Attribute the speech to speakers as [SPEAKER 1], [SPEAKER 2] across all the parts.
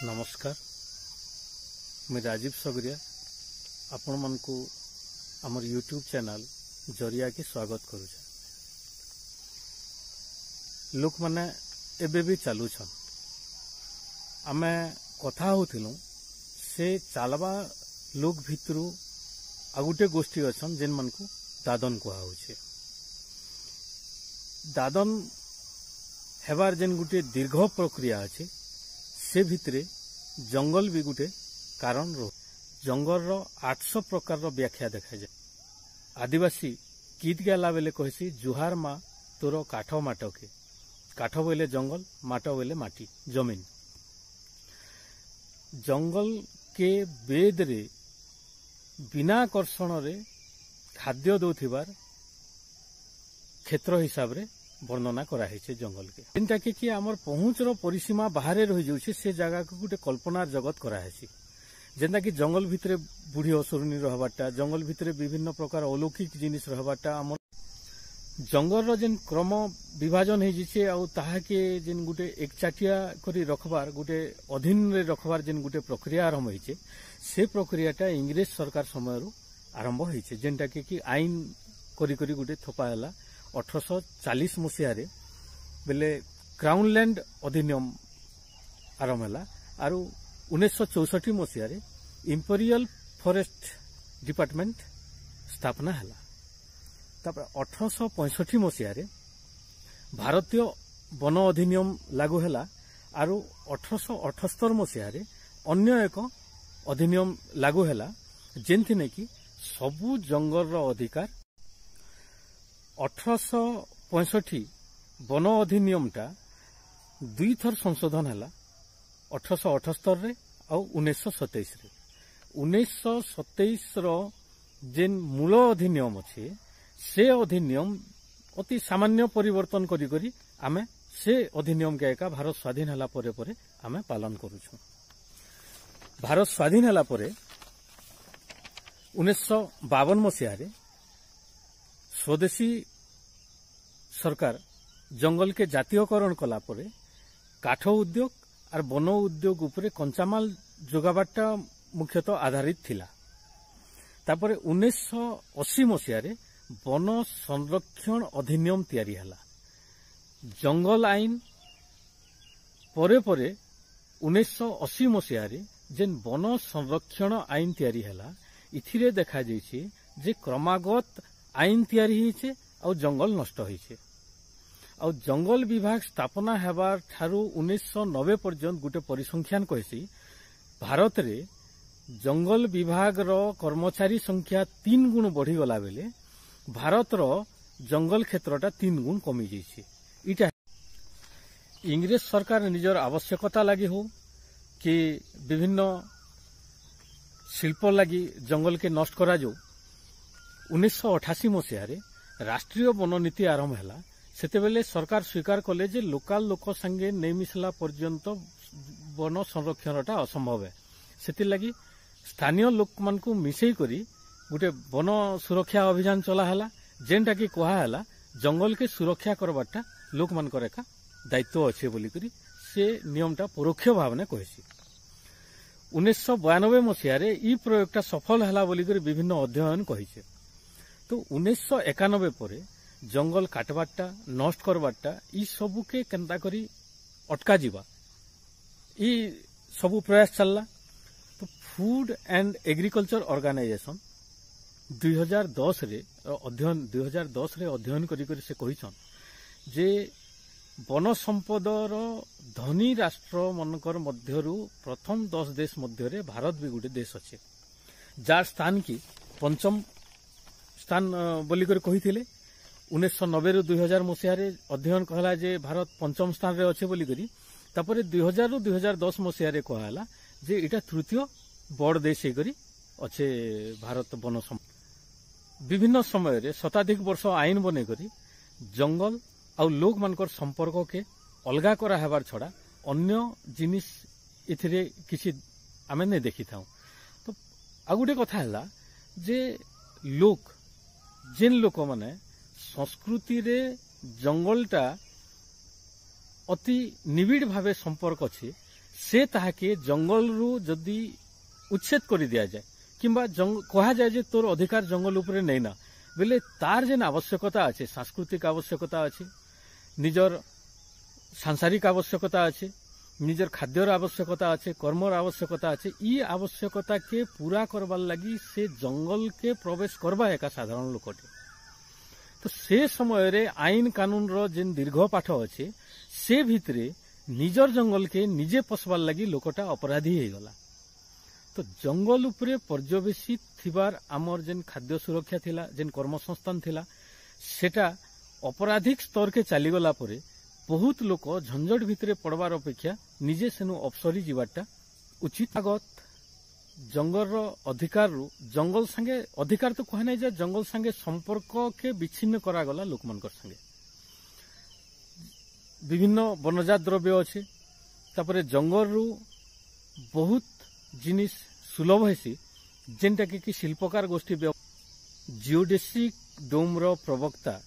[SPEAKER 1] नमस्कार मैं राजीव सगरिया आपण मानकु आमर यूट्यूब चैनल जरिया के स्वागत करुछे। लोक माने एबे भी चलुछन आमे कथा होथिलु से चालबा लोक भितरु आ गुटे गोष्ठी अछन जेन मानकु दादन कुहा होछे। दादन हेबार जेन गुटे दीर्घ प्रक्रिया अछि से भितरे जंगल भी गुटे कारण रो जंगल रो 800 प्रकार रो व्याख्या देखा जाए। आदिवासी गीत गाला बेले कहसी जुहार मा तोर काठ माटो के काठ बोले जंगल माटो बोले माटी जमीन। जंगल के वेद रे बिना आकर्षण रे खाद्य दौथिबार क्षेत्र हिसाब रे वर्णना करा है जंगल के जिनटा कि आमर पहुँच रो परिसीमा बाहर रही जाउछे से जगह को गुटे कल्पनार जगत करा है जेनटा कि जंगल भितरे बुढ़ी असुरनी रहबाटा जंगल भितरे विभिन्न प्रकार अलौकिक जिनिस रहबाटा आमर जंगल रो जेन क्रम विभाजन हो जिछे आ ताहा के जेन गुटे एकचाटिया करी रखबार गुटे अधीन रे रखबार जेन गुटे प्रक्रिया आरंभ होइछे से प्रक्रियाटा इंग्रेज सरकार समय आरंभ होइछे जेनटा कि आईन करी करी गुटे थपा हला 1840 मसीह बेले क्राउन लैंड अधिनियम आरंभ है आर 1964 मसीह इंपेरियल फॉरेस्ट डिपार्टमेंट स्थापना है। 1865 मसीह भारतीय वन अधिनियम लागू है आर 1878 मसीह अन्य एक अधिनियम लागू है जेनथि कि सबू जंगल रो अधिकार 1865 वन अधिनियमटा दुई थर संशोधन है 1878 रे और 1927 रे। 1927 रो जेन मूल अधिनियम अच्छे से अधिनियम अति सामान्य परिवर्तन करी करी आमे से अधिनियम के एका भारत स्वाधीन हला परे परे आमे पालन करूछु। भारत स्वाधीन हला परे 1952 मसीह रे स्वदेशी सरकार जंगल के जातीयकरण कला परे काठ उद्योग और वन उद्योग उपरे कंचामाल जोगाबाटा मुख्यतः आधारित थिला। तापरे 1980 मसीह रे वन संरक्षण अधिनियम तैयारी हला। जंगल आईन परे परे 1980 मसीह रे जेन वन संरक्षण आईन तैयारी हला इथिरे देखा जाइछे जे क्रमागत आईन तैयारी होइछे और जंगल नष्ट होइछे और जंगल विभाग स्थापना हेबार ठारू 1990 पर्यंत गुटे परिसंख्यान कहसी भारत रे जंगल विभाग रो कर्मचारी संख्या 3 गुण बढ़ी गला बेले भारत रो जंगल क्षेत्रटा 3 गुण कमी जाइछे। इटा इंग्रेज सरकार निजर आवश्यकता लगी हो कि विभिन्न शिल्प लगी जंगल के नष्ट करा जो 1988 मसीह राष्ट्रीय वन नीति आरंभ है सेते बेले सरकार स्वीकार कले जे लोकल लोक संगे नहीं मिसला पर्यंत वन संरक्षणटा असंभव है। सेति लगी स्थानीय लोक मान को मिसई करी गुटे वन सुरक्षा अभियान चला हला जेनटा कि कहा हला जंगल के सुरक्षा करबाटा लोक मान को रेखा दायित्व अच्छे बोली करी से नियमटा परोक्ष भाव ने कहसी। 1992 मसीह ई प्रयोगटा सफल हला बोली करी विभिन्न अध्ययन कहिছে। तो 1991 परे जंगल काटबाटा नष्ट करबाटा ई सबू के केंता करी अटका जीवा ई सबू प्रयास चलला। तो फूड एंड एग्रीकल्चर ऑर्गेनाइजेशन 2010 रे अध्ययन करी करी से कहिछन जे वन संपदर धनी राष्ट्र मनकर मध्यरु प्रथम 10 देश मध्य भारत भी गोटे देश अच्छे जार स्थान की पंचम स्थान बोलिकर कही 1990 रु 2000 मसीह अध्ययन कहला जे भारत पंचम स्थान रे अच्छे बोलिकरी तापरे 2000 रु 2010 मसीह कहला जे इटा तृतीय बड़ देश होकर अच्छे भारत वन विभिन्न समय रे शताधिक वर्ष आईन बने करी जंगल और लोक मानकर संपर्क के अलगा करा हेबार छड़ा अन्य जिनिस इथिरे किसी आमे ने देखि थाउ। तो आ गुटे कथा हला जे लोक जेन लोक माने संस्कृति रे जंगलटा अति निबिड़ भावे संपर्क अच्छे से ताहाके जंगल रु जदि उच्छेद कर दिया जाए किंबा कहा जाए जे तोर अधिकार जंगल उपरे नहीं ना बेले तार जेन आवश्यकता अच्छे सांस्कृतिक आवश्यकता अच्छे निजर सांसारिक आवश्यकता अच्छे निजर खाद्यर आवश्यकता अच्छे कर्मर आवश्यकता अच्छे ई आवश्यकता के पूरा करवार लगी से जंगल के प्रवेश करवा एका साधारण लोकटे तो से समय रे आईन कानून रो जेन दीर्घ पाठ अच्छे से भितरे निजर जंगल के निजे पसवार लगी लोकटा अपराधी हो गला तो जंगल उपरे पर्यवेसित थिबार आमर जेन खाद्य सुरक्षा थिला जेन कर्मसंस्थान थिला सेटा अपराधिक स्तर के चलीगला परे बहुत लोक झंझट भितरे पड़वार अपेक्षा निजे सेनु अवसरी जीवाटा उचित आगत जंगल अधिकार रु जंगल संगे अधिकार तो कह नहीं जे जंगल संगे संपर्क के विच्छिन्न करागला लोक मनकर संगे विभिन्न वनजात द्रव्य अच्छे तापरे जंगल रु बहुत जिनिस सुलभ हेसी जेनटा कि शिल्पकार गोष्ठी जियोडेसिक डोम रो प्रवक्ता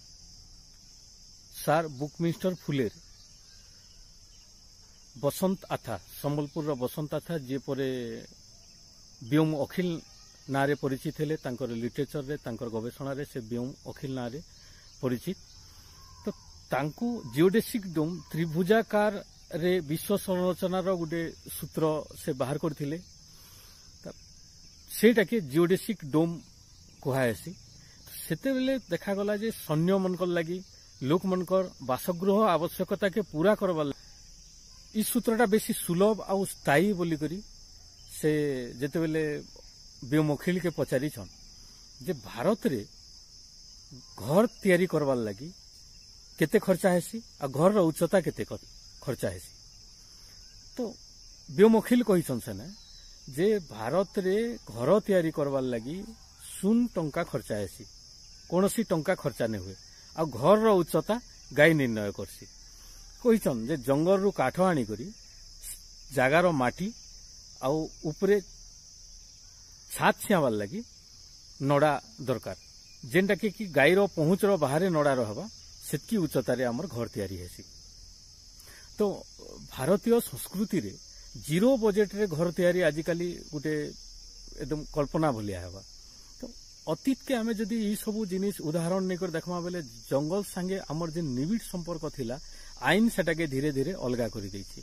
[SPEAKER 1] सार बुकमिस्टर फुलेर बसंत आथा संबलपुर रो बसंत आथा जे परे व्योम अखिल नारे परिचित हेले तांकर लिटरेचर रे तांकर गवेषणा रे से व्योम अखिल नारे परिचित तो तांकु जियोडेसिक डोम त्रिभुजाकार रे विश्व संरचनार गोटे सूत्र से बाहर करथिले सेटा के जियोडेसिक डोम कहासी सेते बेले देखा गला जे सैन्य मनकर लगी लोक मनकर बासगृह आवश्यकता के पूरा करवा इस सूत्रटा बेसी सुलभ आउ स्थायी बोली करी से जेते बेले व्योमखिल के पचारी छन जे भारत रे घर तैयारी करवार लगी केते खर्चा हेसी आ घर रो उच्चता केते खर्चा हेसी तो व्योमखिल कही छन सेना जे भारत रे घर तैयारी करवार लगी शून टंका खर्चा हेसी कोनोसी टंका खर्चा नहीं हुए आ घर रो उच्चता गाई निर्णय करसी कहीछन जे जंगल रु काठ आनी करी जागार माटी आउ उपरे छात छियावार लगी नड़ा दरकार जेनटा कि गाई रो पहुंच रो बाहर नड़ा रहबा सेतकी उच्चता रे हमर घर तैयारी हेसी तो भारतीय संस्कृति रे जीरो बजेट रे घर तैयारी आजिकाली गोटे एकदम कल्पना भलिया हेबा तो अतीत के आमे जदि ई सबु जिनिस उदाहरण नेकर देखमा बेले जंगल संगे हमर जे निबिड़ संपर्क थिला आईन सेटा के धीरे धीरे अलगा करि दैछि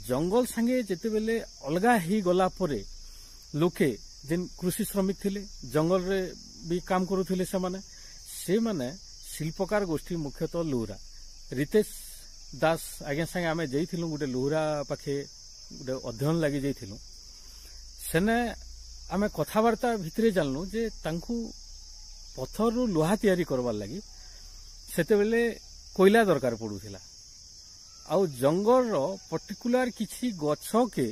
[SPEAKER 1] जंगल संगे जेते बेले अलगा ही गला परे लोके जेन कृषि श्रमिक थिले जंगल रे भी काम करूथिले से माने शिल्पकार गोष्ठी मुख्यतः लुहरा रितेश दास आगे संगे आमे जाइथिलु गोटे लुहरा पाखे गोटे अध्ययन लगी जाइथिलु सेने आमे कथावार्ता भितरे जानलु जे तांकु पत्थर रु लोहा तैयारी करवार लगी सेते बेले कोयला दरकार पड़ुथिला आउ जंगल रो पर्टिकुलर किछि गछ के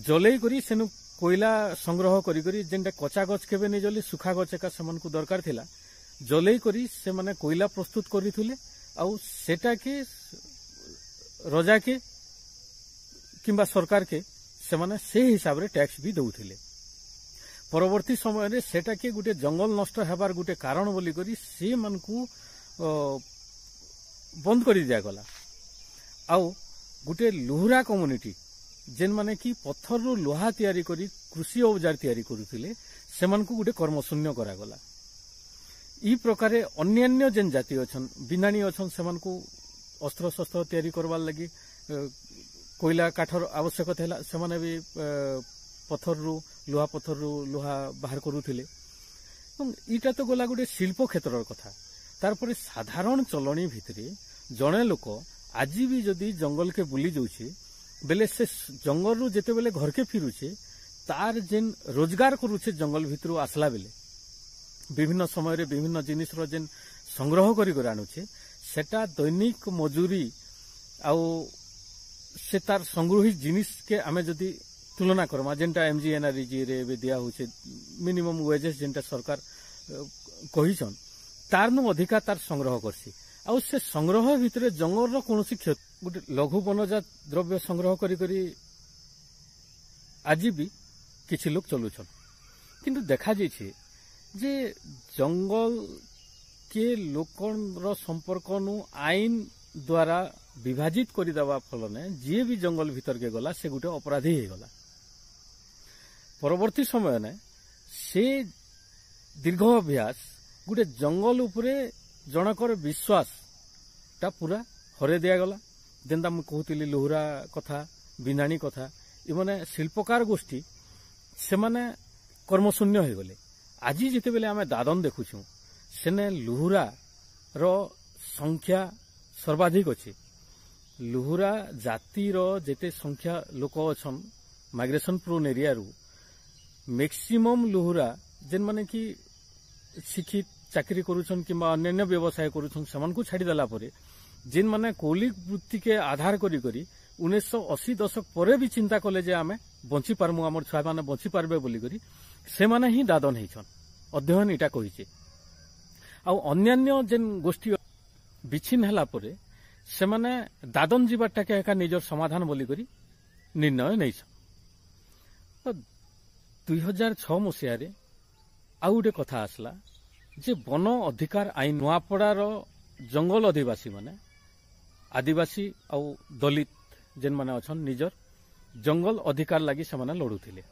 [SPEAKER 1] जलेई करी सेनु कोयला संग्रह करी करी जेंटा कच्चा गछ केबे नै जले सुखा गछ का समान को दरकार थिला जलेई करी से माने कोयला प्रस्तुत करिथिले आउ सेटा के रजा के किंबा सरकार के से माने से हिसाब रे टैक्स भी दउथिले परवर्ती समय रे सेटा के गुटे जंगल नष्ट हेबार गुटे कारण बोली करी से मानकू बंद कर दिया गला आउ गुटे लुहरा कम्युनिटी जेन माने कि पत्थर रु लोहा तैयारी करी कृषि औजार तैयारी करुथिले सेमानकू गुटे कर्मशून्य करा गला ई प्रकारे अन्यान्य जेन जाति अछन बिनानी अछन सेमानकू अस्त्र शस्त्र तैयारी करवार लगी कोयला काठर आवश्यक थिला सेमाने भी पत्थर रु लोहा बाहर करुथिले इटा तो गला गुटे शिल्प क्षेत्रर कथा तारपरे साधारण चलनी भितरे जड़े लोक आज भी जदि जंगल के बुली जाऊे बेले से जंगल रु जेते बेले घर के फिरुचे तार जेन रोजगार करुचे जंगल भितरु आसला बेले विभिन्न समय रे विभिन्न जिनिस रो जेन संग्रह करी आणुचे सेटा दैनिक मजूरी आउ से तार संग्रहित जिनिस के आमे जदि तुलना करमा जेनटा एमजीएनआरईजी रे बे दिया होचे मिनिमम वेजेस जेनटा सरकार कहिछन तारनु अधिका तार संग्रह करसी आउ से संग्रह भितरे जंगल रो कोनोसी गोटे लघु वनजात द्रव्य संग्रह करी करी आज भी किछि लोग चलुछन किंतु देखा जाइछे जे जंगल के लोकन रो संपर्क नु आईन द्वारा विभाजित करदेवा फल जी भी जंगल भीतर के गला से गोटे अपराधी हो गला। परवर्ती समय ने से दीर्घ अभ्यास गोटे जंगल उपरे जनकर विश्वास टा पूरा हरे दिगला। जेनता मुझे कहती लोहरा कथा बिनाणी कथा इमाने शिल्पकार गोष्ठी से माने कर्मशून्य हो गले। आज जिते बेले आम दादन देखुछू सेने लोहरा रो संख्या सर्वाधिक अच्छे। लोहरा जातिर जेते संख्या लोक अच्छन माइग्रेशन प्रोन एरिया रू मैक्सिमम लोहरा जेन माने कि शिक्षित चाकरी करुछन किंबा अन्य व्यवसाय करुछन समान को छाड़ीदेला जेन माने कौलिक वृत्ति के आधार करी 1980 दशक पर भी चिंता कले जे आमे बंची पारमु आमर छुआ माने बंची पारबे बोली करी से माने ही दादन हेछन। अध्ययन इटा कहिचे आ अन्यान्य जेन गोष्ठी विच्छिन्न हला परे से माने दादन जीवाटा के एका निजर समाधान बोली करी निर्णय नैछन। 2006 मसीह रे आ गोटे कथा आसला जे वन अधिकार आईन नुआपड़ार जंगल आदिवासी माने आदिवासी आ दलित जेन माने अछन निजर जंगल अधिकार लगी से माने लड़ुथिले।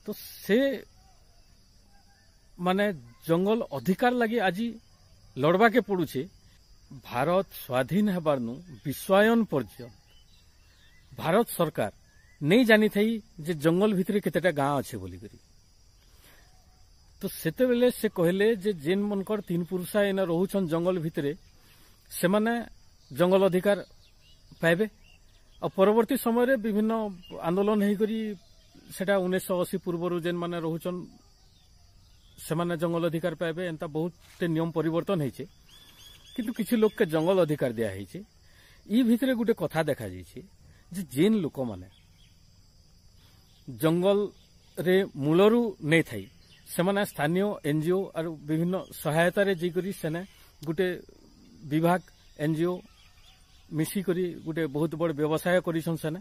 [SPEAKER 1] तो से माने जंगल अधिकार लगी आज लड़वा के पड़ुछे। भारत स्वाधीन हेबारनु विश्वायन पर्यंत भारत सरकार नहीं जानी थी जे जंगल भितरे केतेटा गाँ अच्छे बोली करी। तो सेते बेले से कहले जे जेन मनकर 3 पुरुषा एने रहुछन जंगल भितरे से माने जंगल अधिकार पाइबे। और परवर्ती समय रे विभिन्न आंदोलन हेई करी सेटा 1980 पूर्व जेन माने रहुछन से माने जंगल अधिकार पाइबे एंता बहुत नियम परिवर्तन हेइछे। किंतु किछि लोक के जंगल अधिकार दिया हेइछे। ई भितरे गुटे कथा देखा जाइछे जे जेन लोक माने जंगल रे मूलरू नै थाई से माने स्थानीय एनजीओ और विभिन्न सहायता रे जेकरी सेने गुटे विभाग एनजीओ मिसी करी गुटे बहुत बड़ व्यवसाय करिछन सेने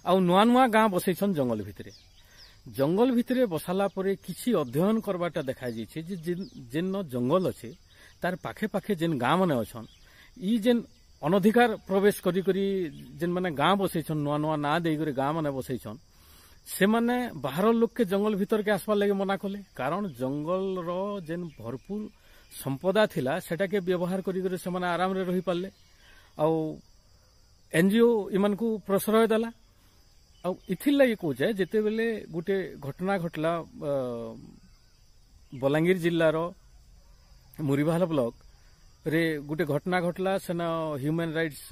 [SPEAKER 1] आ नुआ नुआ गाँ बसैछन जंगल भितरे। जंगल भितरे बसाला परे किछि अध्ययन करबाटा देखा जाइछे जे जेन जंगल अच्छे तार पाखे पाखे जेन गाँ माने अछन ई जेन अनधिकार प्रवेश करी करी जेन माने गाँ बसैछन नुआ नुआ ना देई करी गाँ माने बसैछन से माने बाहर लोक के जंगल भीतर के आसबार लगे मना कले। कारण जंगल रो जेन भरपूर संपदा थिला सेटा के व्यवहार करी करी से माने आराम रे रही पाले। आ एनजीओ इमान को प्रश्रय देला। आ इथिर लगी कहुचे जेते बेले गुटे घटना घटला बलांगीर जिल्लार मुरीबाहाल ब्लॉक रे गुटे घटना घटला सेना ह्यूमन राइट्स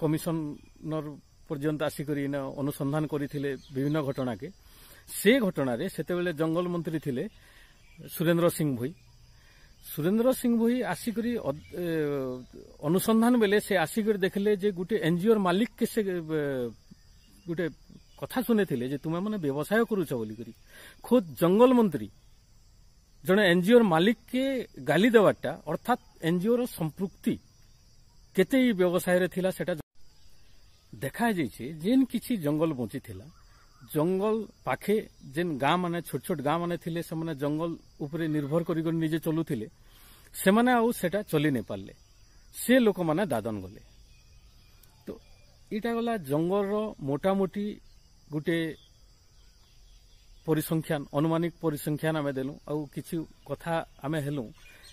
[SPEAKER 1] कमिशनर पर्यंत आसिकरी अनुसंधान करथिले विभिन्न घटना के। से घटना रे सेते बेले जंगल मंत्री थिले सुरेंद्र सिंह भोई। सुरेंद्र सिंह भोई आसिकरी अनुसंधान बेले से आसिकर देखले जे गुटे एनजीओ मालिक के से गुटे कथा सुने थिले जे तुमे माने व्यवसाय करूछ बोली करी। खुद जंगल मंत्री जने एनजीओ मालिक के गाली देवाटा अर्थात एनजीओ रो संपृक्ति केते व्यवसाय रे थिला सेटा देखा जाइछे। जेन किछि जंगल बंची थिला जंगल पाखे जेन गाँ माने छोट छोट गाँ माने थिले से माने जंगल उपरे निर्भर करी निजे चलुथिले से माने आउ सेटा चली नै पारले। से लोक माने दादन गले। तो इटा गला जंगल रो मोटामोटी गुटे परिसंख्यान अनुमानिक परिसंख्यान आमे देलु। आउ किछि कथा आमे हेलु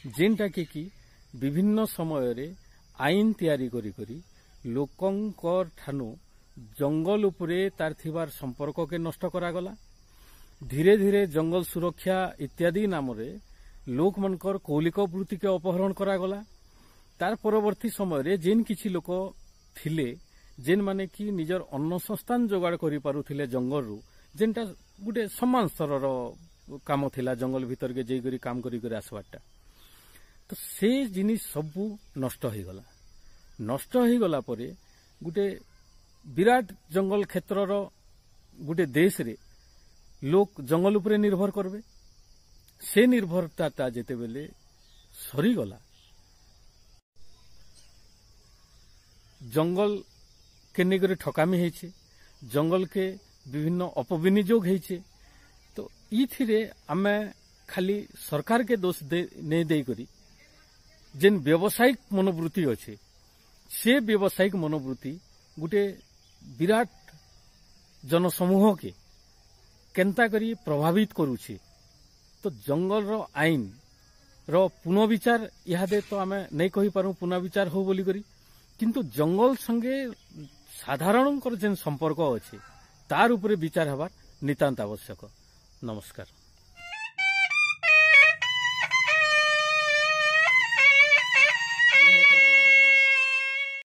[SPEAKER 1] जेनटा कि विभिन्न समय रे आईन तैयारी करी करी लोकंकर ठानु जंगल उपरे तार थिबार संपर्क के नष्ट करागला। धीरे धीरे जंगल सुरक्षा इत्यादि नाम रे लोक मनकर कौलिक वृत्ति के अपहरण करागला। तार परवर्ती समय रे जेन किछि लोक थिले जेन माने कि निजर अन्न संस्थान जोगाड़ करि पारुथिले जंगल रु जेनटा गुटे सम्मान स्तर काम थिला जंगल भीतर के जेई करी काम करी आसबारटा। तो से जिनिस सबु नष्ट हो गला। नष्ट हो गला परे गुटे विराट जंगल क्षेत्रर गुटे देश रे लोक जंगल उपरे निर्भर करबे। से निर्भरता जेते बेले सरी गला जंगल के निगरे ठकामी हेछे जंगल के विभिन्न अपविनियोग हेछे। तो इथिरे आमे खाली सरकार के दोष नै देई करी जेन व्यावसायिक मनोवृत्ति अच्छे से व्यावसायिक मनोवृत्ति गोटे विराट जनसमूह के केंता करी प्रभावित करुछे। तो जंगल रो आईन रो पुनर्विचार इहादे तो आमे नहीं कहि पारू पुनर्विचार हो बोली करी, किंतु जंगल संगे साधारण जेन संपर्क अच्छे तार उपरे विचार हबार नितांत आवश्यक। नमस्कार।